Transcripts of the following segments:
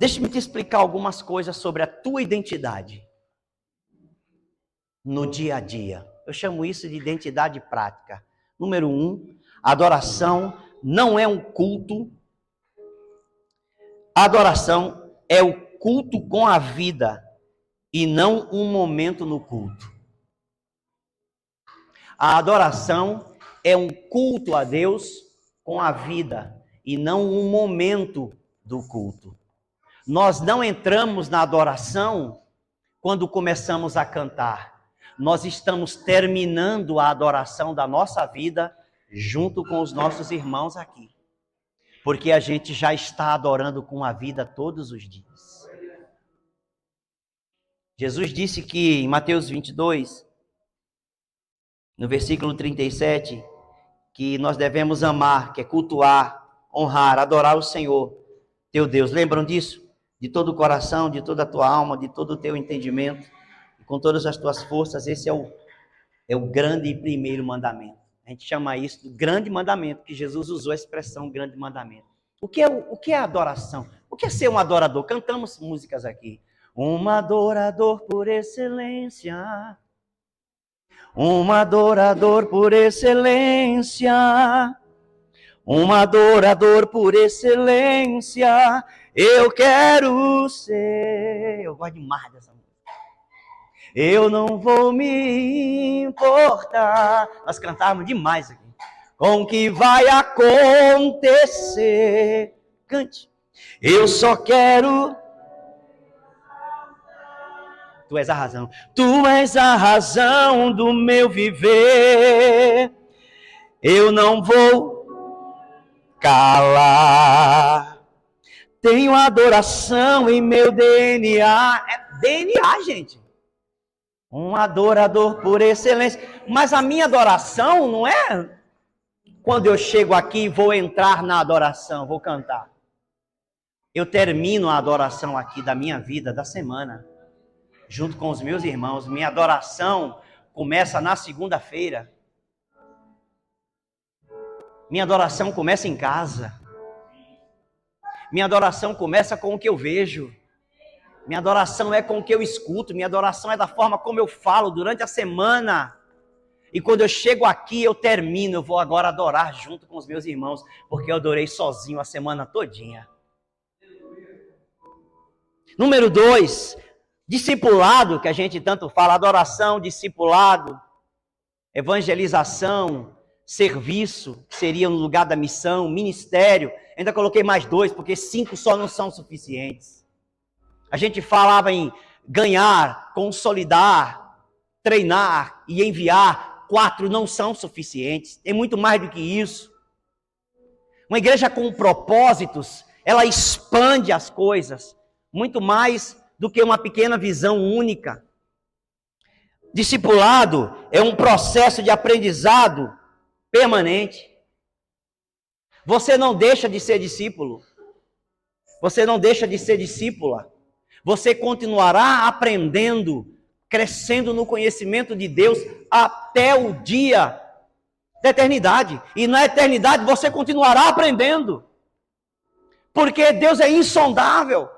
Deixa-me te explicar algumas coisas sobre a tua identidade no dia a dia. Eu chamo isso de identidade prática. Número 1, adoração não é um culto. Adoração é o culto com a vida e não um momento no culto. A adoração é um culto a Deus com a vida e não um momento do culto. Nós não entramos na adoração quando começamos a cantar. Nós estamos terminando a adoração da nossa vida junto com os nossos irmãos aqui. Porque a gente já está adorando com a vida todos os dias. Jesus disse que em Mateus 22, no versículo 37, que nós devemos amar, que é cultuar, honrar, adorar o Senhor, teu Deus. Lembram disso? De todo o coração, de toda a tua alma, de todo o teu entendimento, e com todas as tuas forças. Esse é o grande e primeiro mandamento. A gente chama isso de grande mandamento, que Jesus usou a expressão grande mandamento. O que é adoração? O que é ser um adorador? Cantamos músicas aqui. Um adorador por excelência. Um adorador por excelência. Um adorador por excelência. Eu quero ser. Eu gosto demais dessa música. Eu não vou me importar. Nós cantávamos demais aqui. Com o que vai acontecer. Cante. Eu só quero. Tu és a razão. Tu és a razão do meu viver. Eu não vou calar. Tenho adoração em meu DNA. É DNA, gente. Um adorador por excelência. Mas a minha adoração não é quando eu chego aqui e vou entrar na adoração, vou cantar. Eu termino a adoração aqui da minha vida, da semana, junto com os meus irmãos. Minha adoração começa na segunda-feira. Minha adoração começa em casa. Minha adoração começa com o que eu vejo. Minha adoração é com o que eu escuto. Minha adoração é da forma como eu falo durante a semana. E quando eu chego aqui, eu termino. Eu vou agora adorar junto com os meus irmãos, porque eu adorei sozinho a semana todinha. Número 2, discipulado, que a gente tanto fala. Adoração, discipulado, evangelização, serviço, que seria no lugar da missão, ministério. Ainda coloquei mais 2, porque 5 só não são suficientes. A gente falava em ganhar, consolidar, treinar e enviar. 4 não são suficientes. Tem muito mais do que isso. Uma igreja com propósitos, ela expande as coisas. Muito mais do que uma pequena visão única. Discipulado é um processo de aprendizado permanente. Você não deixa de ser discípulo. Você não deixa de ser discípula. Você continuará aprendendo, crescendo no conhecimento de Deus até o dia da eternidade. E na eternidade você continuará aprendendo. Porque Deus é insondável.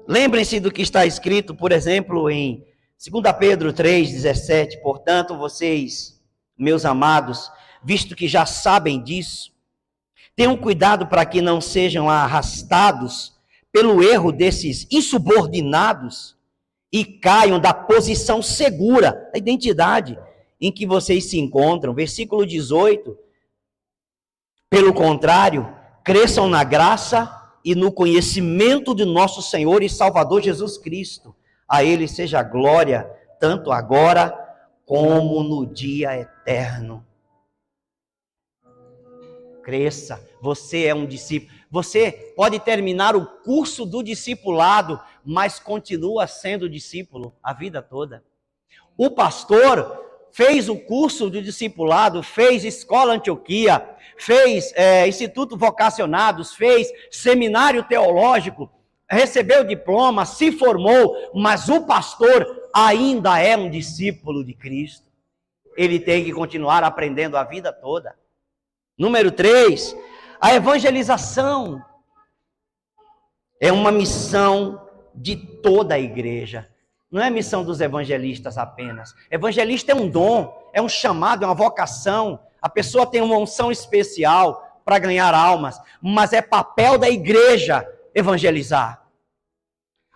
Lembrem-se do que está escrito, por exemplo, em 2 Pedro 3,17. Portanto, vocês, meus amados, visto que já sabem disso, tenham cuidado para que não sejam arrastados pelo erro desses insubordinados e caiam da posição segura, da identidade em que vocês se encontram. Versículo 18. Pelo contrário, cresçam na graça e no conhecimento de nosso Senhor e Salvador Jesus Cristo. A Ele seja a glória, tanto agora como no dia eterno. Cresça, você é um discípulo. Você pode terminar o curso do discipulado, mas continua sendo discípulo a vida toda. O pastor fez o curso de discipulado, fez Escola Antioquia, fez Instituto Vocacionados, fez seminário teológico, recebeu diploma, se formou, mas o pastor ainda é um discípulo de Cristo. Ele tem que continuar aprendendo a vida toda. Número 3, a evangelização. É uma missão de toda a igreja. Não é missão dos evangelistas apenas. Evangelista é um dom, é um chamado, é uma vocação. A pessoa tem uma unção especial para ganhar almas, mas é papel da igreja evangelizar.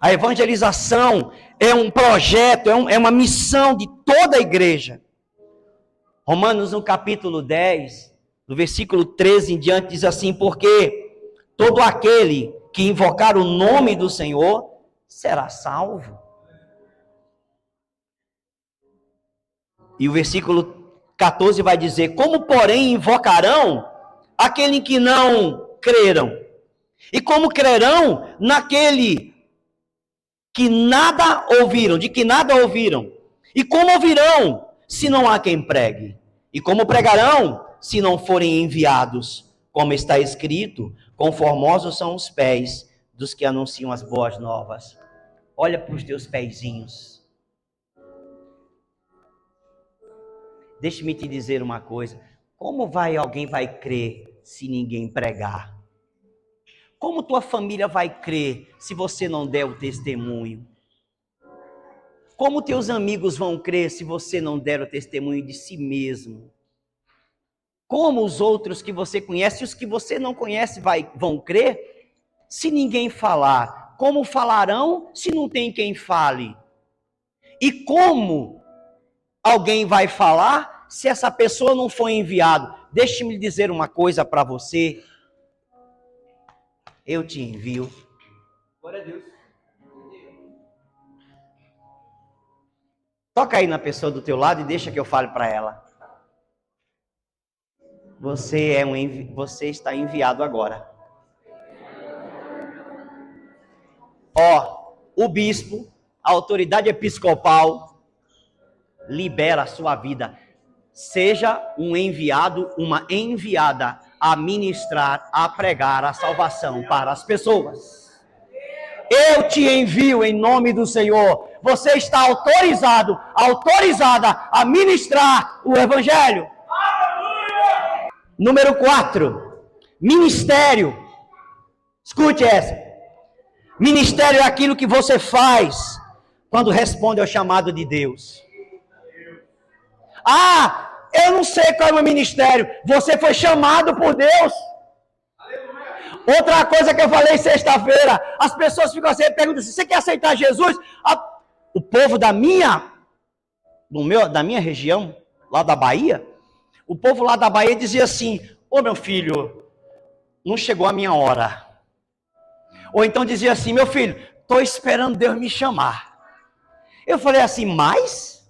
A evangelização é um projeto, é uma missão de toda a igreja. Romanos, no capítulo 10, no versículo 13 em diante, diz assim: porque todo aquele que invocar o nome do Senhor será salvo. E o versículo 14 vai dizer: como, porém, invocarão aquele que não creram? E como crerão naquele que nada ouviram, de que nada ouviram? E como ouvirão, se não há quem pregue? E como pregarão, se não forem enviados? Como está escrito: conformosos são os pés dos que anunciam as boas novas. Olha para os teus pezinhos. Deixe-me te dizer uma coisa. Como alguém vai crer se ninguém pregar? Como tua família vai crer se você não der o testemunho? Como teus amigos vão crer se você não der o testemunho de si mesmo? Como os outros que você conhece e os que você não conhece vão crer se ninguém falar? Como falarão se não tem quem fale? E como alguém vai falar se essa pessoa não foi enviado? Deixe-me dizer uma coisa para você. Eu te envio. Glória a Deus. Toca aí na pessoa do teu lado e deixa que eu fale para ela. Você está enviado agora. O bispo, a autoridade episcopal, libera a sua vida. Seja um enviado, uma enviada a ministrar, a pregar a salvação para as pessoas. Eu te envio em nome do Senhor. Você está autorizada a ministrar o evangelho. Número 4, ministério. Escute essa. Ministério é aquilo que você faz quando responde ao chamado de Deus. Eu não sei qual é o meu ministério. Você foi chamado por Deus. Outra coisa que eu falei sexta-feira, as pessoas ficam assim, perguntam assim: você quer aceitar Jesus? O povo da minha região, lá da Bahia, o povo lá da Bahia dizia assim: ô meu filho, não chegou a minha hora. Ou então dizia assim: meu filho, estou esperando Deus me chamar. Eu falei assim: mas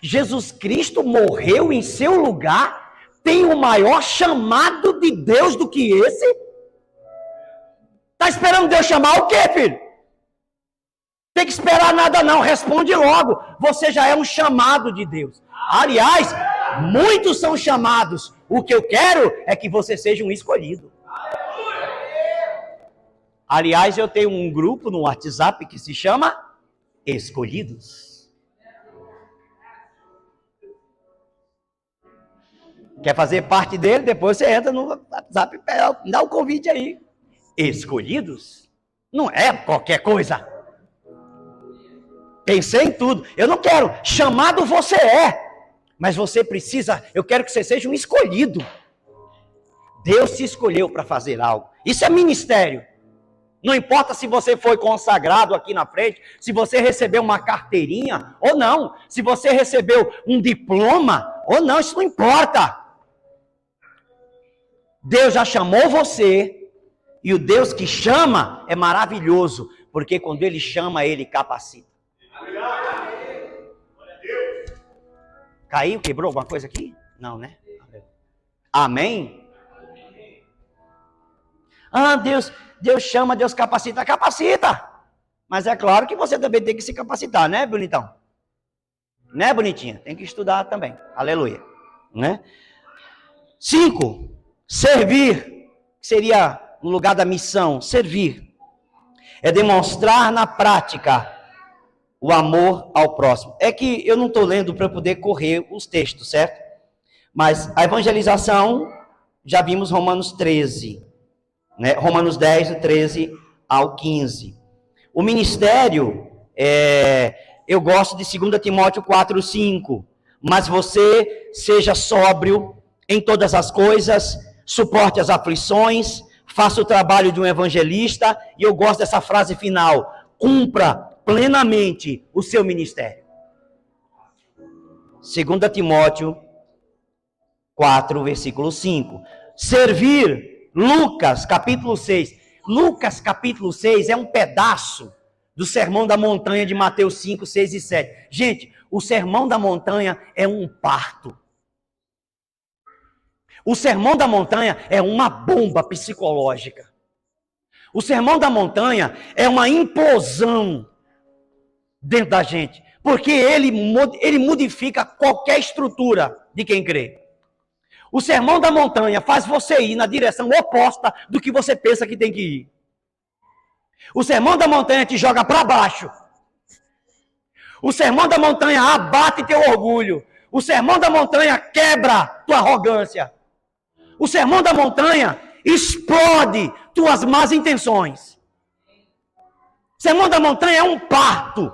Jesus Cristo morreu em seu lugar? Tem um maior chamado de Deus do que esse? Está esperando Deus chamar o quê, filho? Tem que esperar nada não, responde logo. Você já é um chamado de Deus. Aliás, muitos são chamados. O que eu quero é que você seja um escolhido. Aliás, eu tenho um grupo no WhatsApp que se chama Escolhidos. Quer fazer parte dele? Depois você entra no WhatsApp e dá o convite aí. Escolhidos? Não é qualquer coisa. Pensei em tudo. Eu não quero. Chamado você é. Mas você precisa, eu quero que você seja um escolhido. Deus te escolheu para fazer algo. Isso é ministério. Não importa se você foi consagrado aqui na frente, se você recebeu uma carteirinha ou não, se você recebeu um diploma ou não, isso não importa. Deus já chamou você, e o Deus que chama é maravilhoso, porque quando Ele chama, Ele capacita. Caiu? Quebrou alguma coisa aqui? Não, né? Amém? Deus chama, Deus capacita. Capacita! Mas é claro que você também tem que se capacitar, né, bonitão? Né, bonitinha? Tem que estudar também. Aleluia. Né? 5. Servir. Seria no lugar da missão. Servir. É demonstrar na prática o amor ao próximo. É que eu não estou lendo para poder correr os textos, certo? Mas a evangelização, já vimos Romanos 13. Né? Romanos 10, 13 ao 15. O ministério, eu gosto de 2 Timóteo 4, 5. Mas você seja sóbrio em todas as coisas, suporte as aflições, faça o trabalho de um evangelista, e eu gosto dessa frase final: cumpra plenamente o seu ministério. 2 Timóteo 4, versículo 5. Servir, Lucas, capítulo 6. Lucas, capítulo 6 é um pedaço do Sermão da Montanha de Mateus 5, 6 e 7. Gente, o Sermão da Montanha é um parto. O Sermão da Montanha é uma bomba psicológica. O Sermão da Montanha é uma implosão dentro da gente, porque ele modifica qualquer estrutura de quem crê. O Sermão da Montanha faz você ir na direção oposta do que você pensa que tem que ir. O Sermão da Montanha te joga para baixo. O Sermão da Montanha abate teu orgulho. O Sermão da Montanha quebra tua arrogância. O Sermão da Montanha explode tuas más intenções. O Sermão da Montanha é um parto.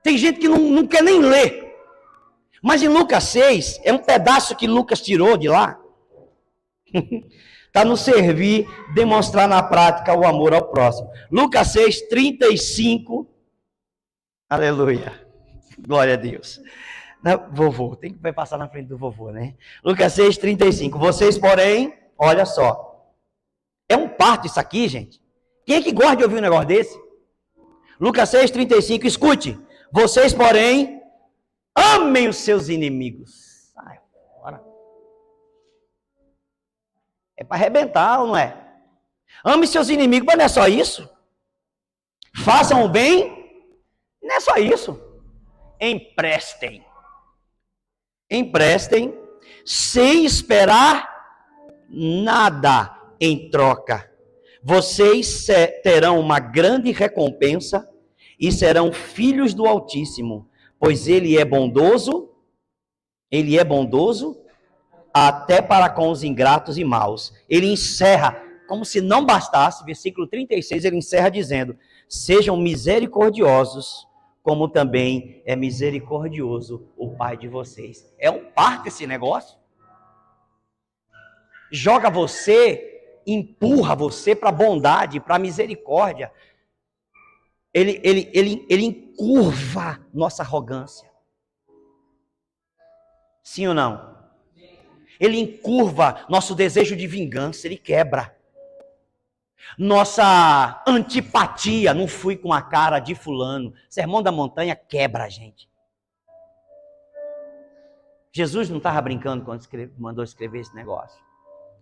Tem gente que não quer nem ler. Mas em Lucas 6, é um pedaço que Lucas tirou de lá. Está no servir, demonstrar na prática o amor ao próximo. Lucas 6, 35. Aleluia. Glória a Deus. Vovô, vai passar na frente do vovô, né? Lucas 6, 35. Vocês, porém, olha só. É um parto isso aqui, gente. Quem é que gosta de ouvir um negócio desse? Lucas 6, 35. Escute. Vocês, porém, amem os seus inimigos. Sai fora. É para arrebentar ou não é? Ame seus inimigos, mas não é só isso. Façam o bem, não é só isso. Emprestem. Emprestem sem esperar nada em troca. Vocês terão uma grande recompensa e serão filhos do Altíssimo, pois ele é bondoso até para com os ingratos e maus. Ele encerra, como se não bastasse, versículo 36, ele encerra dizendo: sejam misericordiosos, como também é misericordioso o Pai de vocês. É um parto esse negócio. Joga você, empurra você para a bondade, para a misericórdia. Ele encurva nossa arrogância. Sim ou não? Ele encurva nosso desejo de vingança, ele quebra. Nossa antipatia, não fui com a cara de fulano. Sermão da Montanha quebra a gente. Jesus não estava brincando quando mandou escrever esse negócio.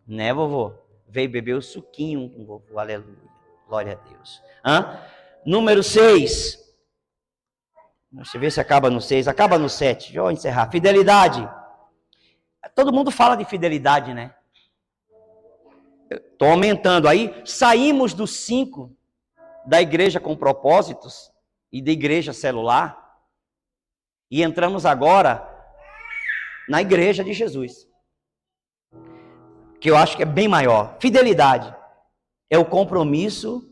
Né, vovô? Veio beber o suquinho com o vovô, aleluia. Glória a Deus. Número 6. Deixa eu ver se acaba no 6. Acaba no 7. Deixa eu encerrar. Fidelidade. Todo mundo fala de fidelidade, né? Estou aumentando. Aí saímos dos 5 da igreja com propósitos e da igreja celular e entramos agora na igreja de Jesus, que eu acho que é bem maior. Fidelidade é o compromisso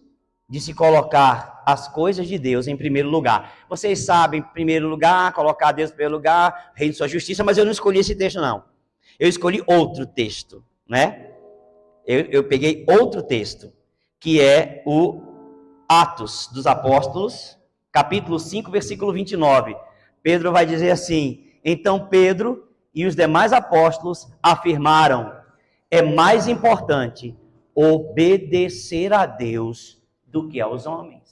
de se colocar as coisas de Deus em primeiro lugar. Vocês sabem, em primeiro lugar, colocar Deus em primeiro lugar, reino de sua justiça, mas eu não escolhi esse texto, não. Eu escolhi outro texto, né? Eu peguei outro texto, que é o Atos dos Apóstolos, capítulo 5, versículo 29. Pedro vai dizer assim: então Pedro e os demais apóstolos afirmaram: é mais importante obedecer a Deus do que aos homens.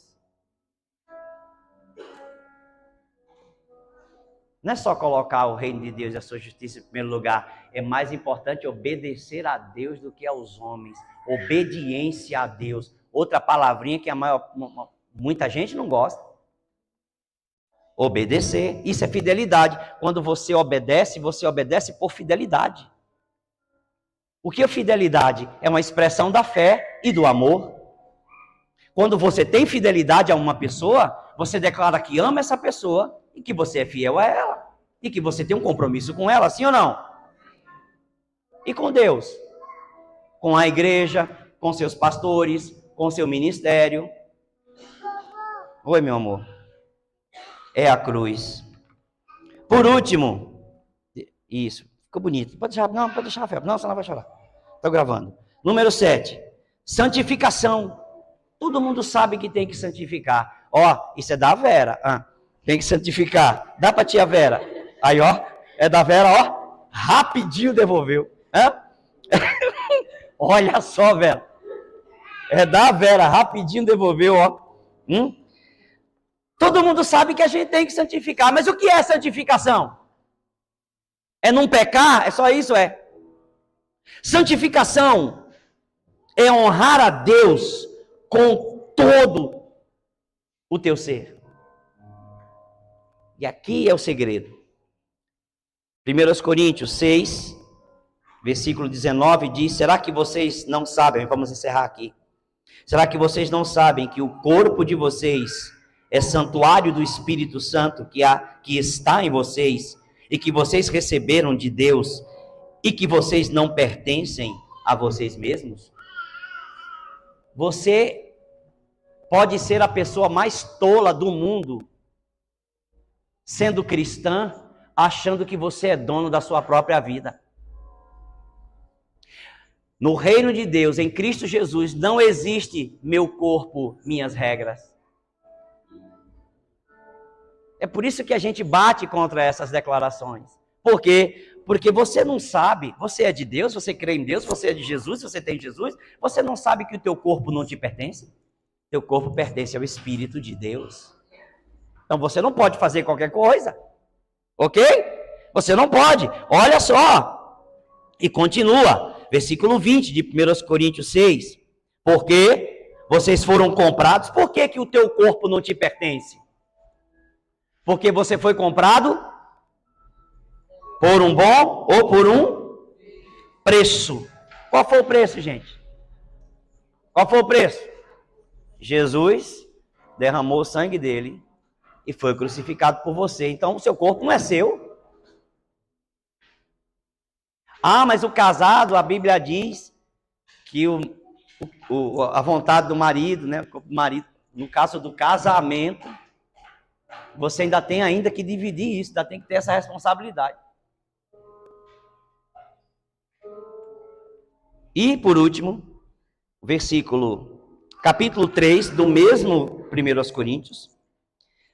Não é só colocar o reino de Deus e a sua justiça em primeiro lugar. É mais importante obedecer a Deus do que aos homens. Obediência a Deus. Outra palavrinha que muita gente não gosta. Obedecer. Isso é fidelidade. Quando você obedece por fidelidade. O que é fidelidade? É uma expressão da fé e do amor. Quando você tem fidelidade a uma pessoa, você declara que ama essa pessoa e que você é fiel a ela. E que você tem um compromisso com ela, sim ou não? E com Deus? Com a igreja, com seus pastores, com seu ministério. Oi, meu amor. É a cruz. Por último, isso, ficou bonito. Pode deixar, não, pode deixar, Rafael. Não, senão vai chorar. Estou gravando. Número 7, santificação. Todo mundo sabe que tem que santificar. Ó, isso é da Vera. Tem que santificar. Dá para tia Vera. Aí, ó, é da Vera, ó. Rapidinho devolveu. Olha só, Vera. É da Vera, rapidinho devolveu, ó. Todo mundo sabe que a gente tem que santificar. Mas o que é santificação? É não pecar? É só isso, é? Santificação é honrar a Deus com todo o teu ser. E aqui é o segredo. 1 Coríntios 6, versículo 19 diz: será que vocês não sabem? Vamos encerrar aqui. Será que vocês não sabem que o corpo de vocês é santuário do Espírito Santo que está em vocês e que vocês receberam de Deus e que vocês não pertencem a vocês mesmos? Você pode ser a pessoa mais tola do mundo, sendo cristã, achando que você é dono da sua própria vida. No reino de Deus, em Cristo Jesus, não existe meu corpo, minhas regras. É por isso que a gente bate contra essas declarações. Por quê? Porque você não sabe, você é de Deus, você crê em Deus, você é de Jesus, você tem Jesus, você não sabe que o teu corpo não te pertence? Teu corpo pertence ao Espírito de Deus. Então você não pode fazer qualquer coisa, ok? Você não pode, olha só. E continua, versículo 20 de 1 Coríntios 6. Porque vocês foram comprados, por que o teu corpo não te pertence? Porque você foi comprado por um bom ou por um preço. Qual foi o preço, gente? Qual foi o preço? Jesus derramou o sangue dele e foi crucificado por você. Então o seu corpo não é seu. Mas o casado, a Bíblia diz que a vontade do marido, né? O marido, no caso do casamento, você ainda tem que dividir isso, ainda tem que ter essa responsabilidade. E, por último, capítulo 3, do mesmo 1 Coríntios,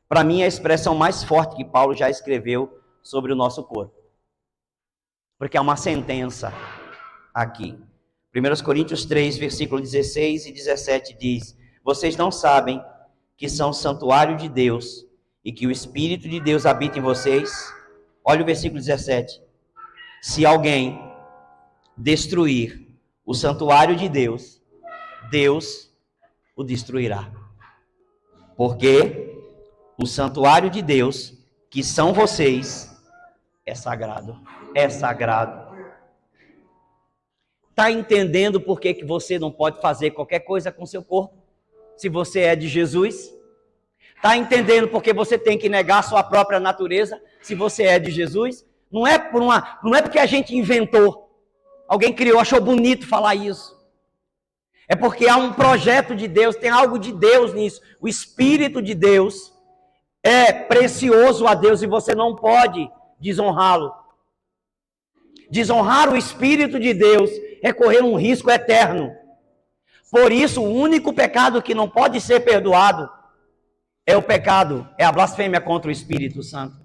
para mim é a expressão mais forte que Paulo já escreveu sobre o nosso corpo. Porque há uma sentença aqui. 1 Coríntios 3, versículo 16 e 17 diz: vocês não sabem que são santuário de Deus e que o Espírito de Deus habita em vocês? Olha o versículo 17. Se alguém destruir o santuário de Deus, Deus o destruirá. Porque o santuário de Deus, que são vocês, é sagrado. É sagrado. Está entendendo por que você não pode fazer qualquer coisa com seu corpo? Se você é de Jesus? Está entendendo por que você tem que negar a sua própria natureza? Se você é de Jesus? Não é porque a gente inventou. Alguém criou, achou bonito falar isso. É porque há um projeto de Deus, tem algo de Deus nisso. O Espírito de Deus é precioso a Deus e você não pode desonrá-lo. Desonrar o Espírito de Deus é correr um risco eterno. Por isso, o único pecado que não pode ser perdoado é a blasfêmia contra o Espírito Santo.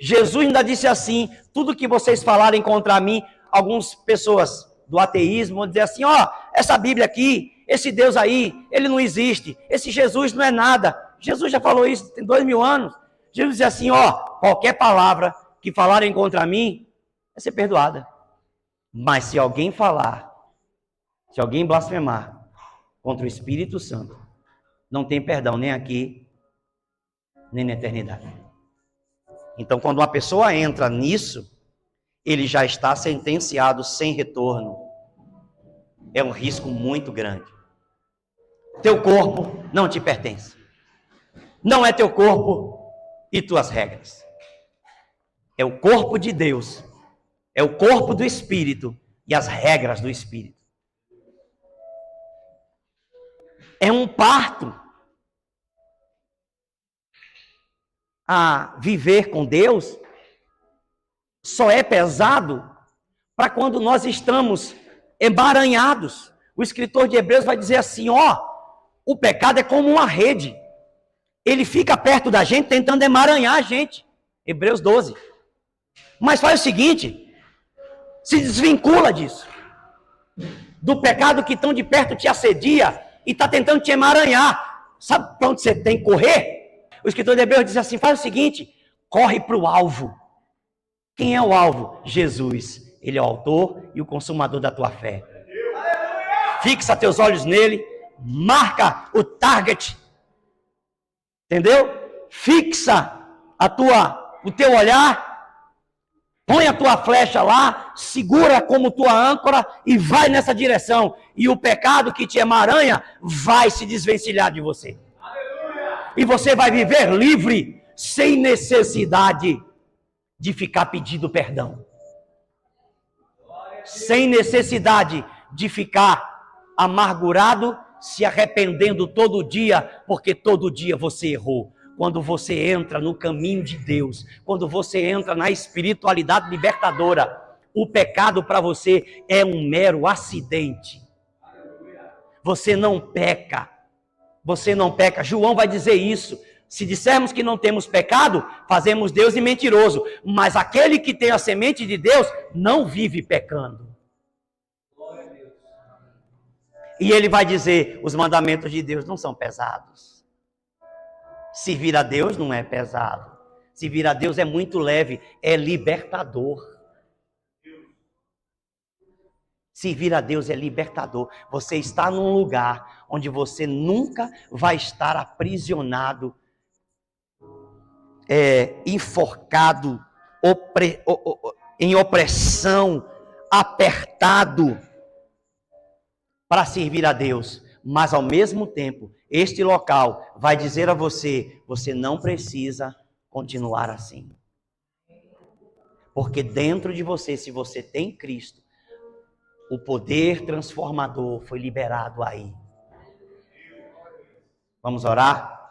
Jesus ainda disse assim: tudo que vocês falarem contra mim, algumas pessoas do ateísmo vão dizer assim: essa Bíblia aqui, esse Deus aí, ele não existe, esse Jesus não é nada. Jesus já falou isso tem 2000 anos. Jesus disse assim: qualquer palavra que falarem contra mim, vai ser perdoada. Mas se alguém blasfemar contra o Espírito Santo, não tem perdão nem aqui, nem na eternidade. Então, quando uma pessoa entra nisso, ele já está sentenciado sem retorno. É um risco muito grande. Teu corpo não te pertence. Não é teu corpo e tuas regras. É o corpo de Deus. É o corpo do Espírito e as regras do Espírito. É um parto. A viver com Deus só é pesado para quando nós estamos emaranhados. O escritor de Hebreus vai dizer assim, o pecado é como uma rede. Ele fica perto da gente tentando emaranhar a gente. Hebreus 12. Mas faz o seguinte, se desvincula disso. Do pecado que tão de perto te assedia e está tentando te emaranhar. Sabe para onde você tem que correr? O escritor de Hebreus diz assim, faz o seguinte, corre para o alvo. Quem é o alvo? Jesus. Ele é o autor e o consumador da tua fé. Fixa teus olhos nele, marca o target, entendeu? Fixa o teu olhar, põe a tua flecha lá, segura como tua âncora e vai nessa direção. E o pecado que te emaranha vai se desvencilhar de você. E você vai viver livre, sem necessidade de ficar pedindo perdão. Sem necessidade de ficar amargurado, se arrependendo todo dia, porque todo dia você errou. Quando você entra no caminho de Deus, quando você entra na espiritualidade libertadora, o pecado para você é um mero acidente. Você não peca. Você não peca. João vai dizer isso. Se dissermos que não temos pecado, fazemos Deus de mentiroso. Mas aquele que tem a semente de Deus não vive pecando. E ele vai dizer, os mandamentos de Deus não são pesados. Servir a Deus não é pesado. Servir a Deus é muito leve, é libertador. Servir a Deus é libertador. Você está num lugar onde você nunca vai estar aprisionado, enforcado, em opressão, apertado, para servir a Deus, mas ao mesmo tempo, este local vai dizer a você, você não precisa continuar assim. Porque dentro de você, se você tem Cristo, o poder transformador foi liberado aí. Vamos orar?